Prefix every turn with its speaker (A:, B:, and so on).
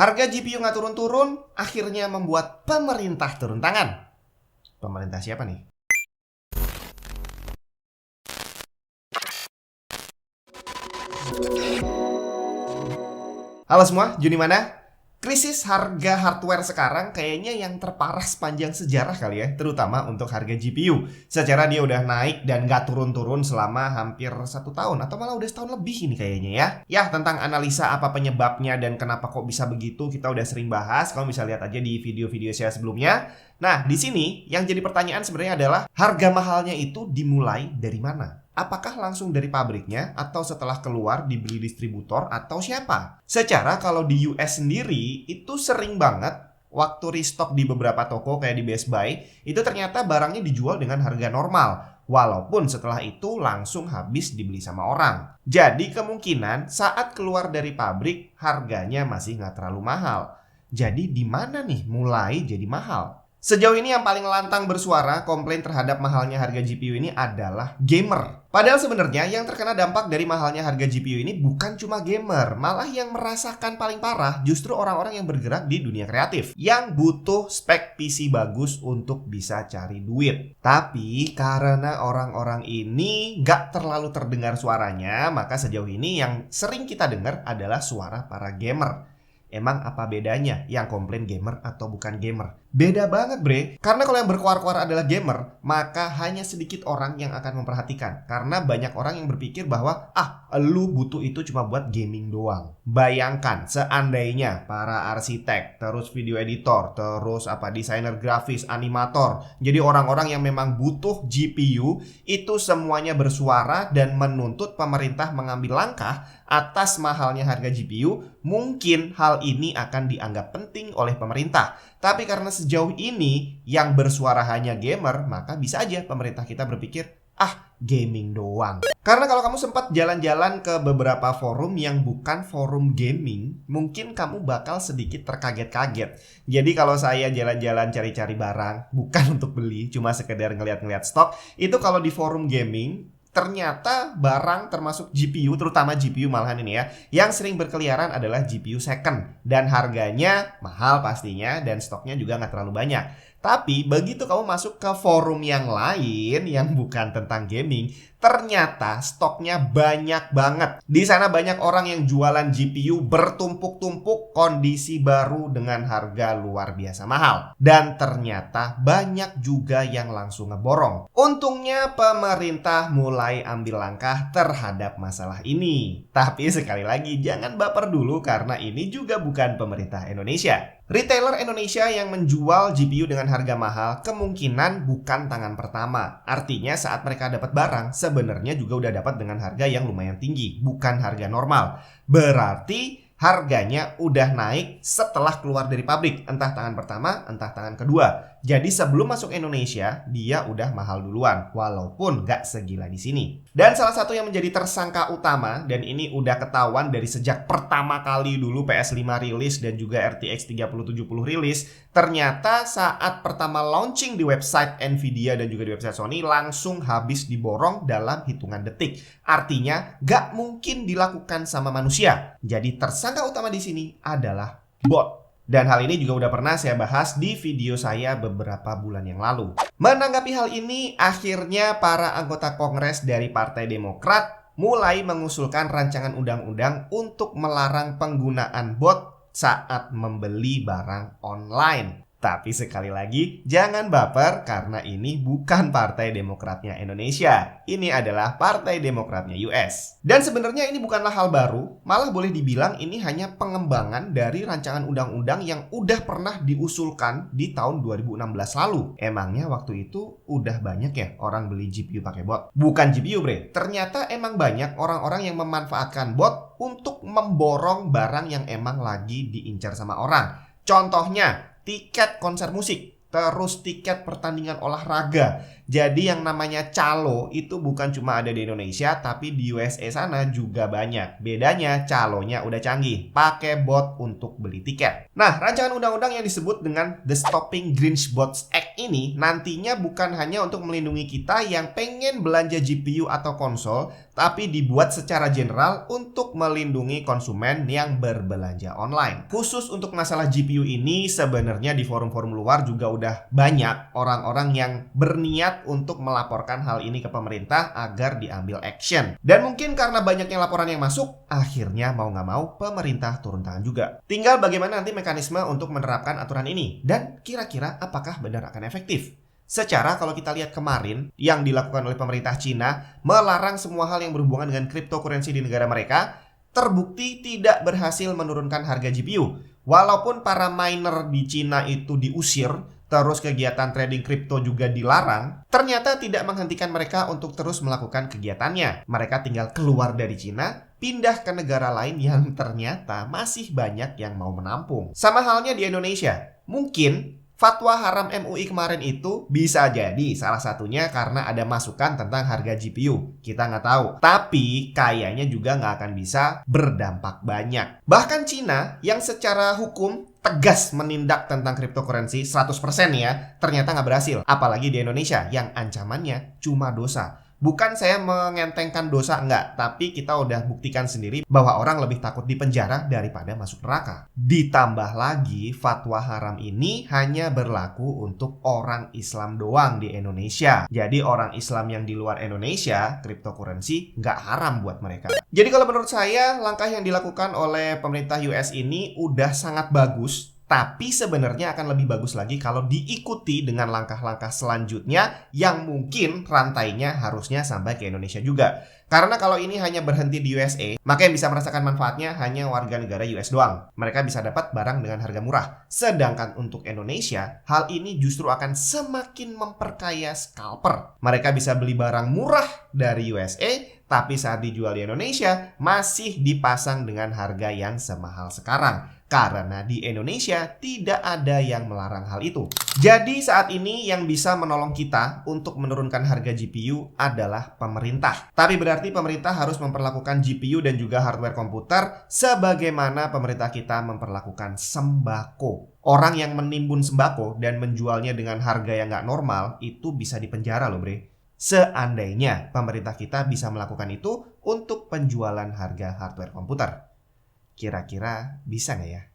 A: Harga GPU nggak turun-turun, akhirnya membuat pemerintah turun tangan. Pemerintah siapa nih? Halo semua, Juni mana? Krisis harga hardware sekarang kayaknya yang terparah sepanjang sejarah kali ya, terutama untuk harga GPU. Secara dia udah naik dan gak turun-turun selama hampir 1 tahun atau malah udah setahun lebih ini kayaknya ya. Ya, tentang analisa apa penyebabnya dan kenapa kok bisa begitu kita udah sering bahas. Kamu bisa lihat aja di video-video saya sebelumnya. Nah, di sini yang jadi pertanyaan sebenarnya adalah harga mahalnya itu dimulai dari mana? Apakah langsung dari pabriknya atau setelah keluar dibeli distributor atau siapa? Secara kalau di US sendiri itu sering banget waktu restock di beberapa toko kayak di Best Buy itu ternyata barangnya dijual dengan harga normal. Walaupun setelah itu langsung habis dibeli sama orang. Jadi kemungkinan saat keluar dari pabrik harganya masih nggak terlalu mahal. Jadi di mana nih mulai jadi mahal? Sejauh ini yang paling lantang bersuara komplain terhadap mahalnya harga GPU ini adalah gamer. Padahal sebenarnya yang terkena dampak dari mahalnya harga GPU ini bukan cuma gamer, malah yang merasakan paling parah justru orang-orang yang bergerak di dunia kreatif yang butuh spek PC bagus untuk bisa cari duit. Tapi karena orang-orang ini gak terlalu terdengar suaranya, maka sejauh ini yang sering kita dengar adalah suara para gamer. Emang apa bedanya yang komplain gamer atau bukan gamer? Beda banget bre. Karena kalau yang berkuar-kuar adalah gamer, maka hanya sedikit orang yang akan memperhatikan. Karena banyak orang yang berpikir bahwa lu butuh itu cuma buat gaming doang. Bayangkan seandainya para arsitek, terus video editor, terus desainer grafis, animator, jadi orang-orang yang memang butuh GPU, itu semuanya bersuara dan menuntut pemerintah mengambil langkah atas mahalnya harga GPU, mungkin hal ini akan dianggap penting oleh pemerintah. Tapi karena sejauh ini yang bersuara hanya gamer, maka bisa aja pemerintah kita berpikir, gaming doang. Karena kalau kamu sempat jalan-jalan ke beberapa forum yang bukan forum gaming, mungkin kamu bakal sedikit terkaget-kaget. Jadi kalau saya jalan-jalan cari-cari barang, bukan untuk beli, cuma sekedar ngeliat-ngeliat stok, itu kalau di forum gaming, ternyata barang termasuk GPU, terutama GPU malahan ini ya, yang sering berkeliaran adalah GPU second. Dan harganya mahal pastinya dan stoknya juga nggak terlalu banyak. Tapi begitu kamu masuk ke forum yang lain yang bukan tentang gaming, ternyata stoknya banyak banget. Di sana banyak orang yang jualan GPU bertumpuk-tumpuk, kondisi baru dengan harga luar biasa mahal. Dan ternyata banyak juga yang langsung ngeborong. Untungnya pemerintah mulai ambil langkah terhadap masalah ini. Tapi sekali lagi jangan baper dulu karena ini juga bukan pemerintah Indonesia. Retailer Indonesia yang menjual GPU dengan harga mahal kemungkinan bukan tangan pertama. Artinya saat mereka dapat barang sebenarnya juga udah dapat dengan harga yang lumayan tinggi, bukan harga normal. Berarti harganya udah naik setelah keluar dari pabrik, entah tangan pertama, entah tangan kedua. Jadi sebelum masuk Indonesia, dia udah mahal duluan, walaupun gak segila di sini. Dan salah satu yang menjadi tersangka utama, dan ini udah ketahuan dari sejak pertama kali dulu PS5 rilis dan juga RTX 3070 rilis, ternyata saat pertama launching di website Nvidia dan juga di website Sony, langsung habis diborong dalam hitungan detik. Artinya gak mungkin dilakukan sama manusia. Jadi tersangka utama di sini adalah bot. Dan hal ini juga udah pernah saya bahas di video saya beberapa bulan yang lalu. Menanggapi hal ini, akhirnya para anggota Kongres dari Partai Demokrat mulai mengusulkan rancangan undang-undang untuk melarang penggunaan bot saat membeli barang online. Tapi sekali lagi, jangan baper karena ini bukan Partai Demokratnya Indonesia. Ini adalah Partai Demokratnya US. Dan sebenarnya ini bukanlah hal baru, malah boleh dibilang ini hanya pengembangan dari rancangan undang-undang yang udah pernah diusulkan di tahun 2016 lalu. Emangnya waktu itu udah banyak ya orang beli GPU pakai bot? Bukan GPU bre, ternyata emang banyak orang-orang yang memanfaatkan bot untuk memborong barang yang emang lagi diincar sama orang. Contohnya, tiket konser musik, terus tiket pertandingan olahraga. Jadi yang namanya calo itu bukan cuma ada di Indonesia, tapi di USA sana juga banyak. Bedanya calonya udah canggih, pakai bot untuk beli tiket. Nah, rancangan undang-undang yang disebut dengan The Stopping Grinch Bots Act ini nantinya bukan hanya untuk melindungi kita yang pengen belanja GPU atau konsol, tapi dibuat secara general untuk melindungi konsumen yang berbelanja online. Khusus untuk masalah GPU ini, sebenarnya di forum-forum luar juga udah banyak orang-orang yang berniat untuk melaporkan hal ini ke pemerintah agar diambil action. Dan mungkin karena banyaknya laporan yang masuk, akhirnya mau nggak mau pemerintah turun tangan juga. Tinggal bagaimana nanti mekanisme untuk menerapkan aturan ini, dan kira-kira apakah benar akan efektif. Secara kalau kita lihat kemarin yang dilakukan oleh pemerintah Cina melarang semua hal yang berhubungan dengan cryptocurrency di negara mereka, terbukti tidak berhasil menurunkan harga GPU. Walaupun para miner di Cina itu diusir, terus kegiatan trading kripto juga dilarang, ternyata tidak menghentikan mereka untuk terus melakukan kegiatannya. Mereka tinggal keluar dari Cina, pindah ke negara lain yang ternyata masih banyak yang mau menampung. Sama halnya di Indonesia. Mungkin fatwa haram MUI kemarin itu bisa jadi salah satunya karena ada masukan tentang harga GPU. Kita nggak tahu. Tapi kayaknya juga nggak akan bisa berdampak banyak. Bahkan Cina yang secara hukum tegas menindak tentang cryptocurrency 100% ya, ternyata nggak berhasil. Apalagi di Indonesia yang ancamannya cuma dosa. Bukan saya mengentengkan dosa, enggak. Tapi kita udah buktikan sendiri bahwa orang lebih takut di penjara daripada masuk neraka. Ditambah lagi, fatwa haram ini hanya berlaku untuk orang Islam doang di Indonesia. Jadi orang Islam yang di luar Indonesia, cryptocurrency nggak haram buat mereka. Jadi kalau menurut saya, langkah yang dilakukan oleh pemerintah US ini udah sangat bagus. Tapi sebenarnya akan lebih bagus lagi kalau diikuti dengan langkah-langkah selanjutnya yang mungkin rantainya harusnya sampai ke Indonesia juga. Karena kalau ini hanya berhenti di USA, maka yang bisa merasakan manfaatnya hanya warga negara US doang. Mereka bisa dapat barang dengan harga murah. Sedangkan untuk Indonesia, hal ini justru akan semakin memperkaya scalper. Mereka bisa beli barang murah dari USA, tapi saat dijual di Indonesia masih dipasang dengan harga yang semahal sekarang. Karena di Indonesia tidak ada yang melarang hal itu. Jadi saat ini yang bisa menolong kita untuk menurunkan harga GPU adalah pemerintah. Tapi berarti pemerintah harus memperlakukan GPU dan juga hardware komputer sebagaimana pemerintah kita memperlakukan sembako. Orang yang menimbun sembako dan menjualnya dengan harga yang nggak normal itu bisa dipenjara loh bre. Seandainya pemerintah kita bisa melakukan itu untuk penjualan harga hardware komputer. Kira-kira bisa nggak ya?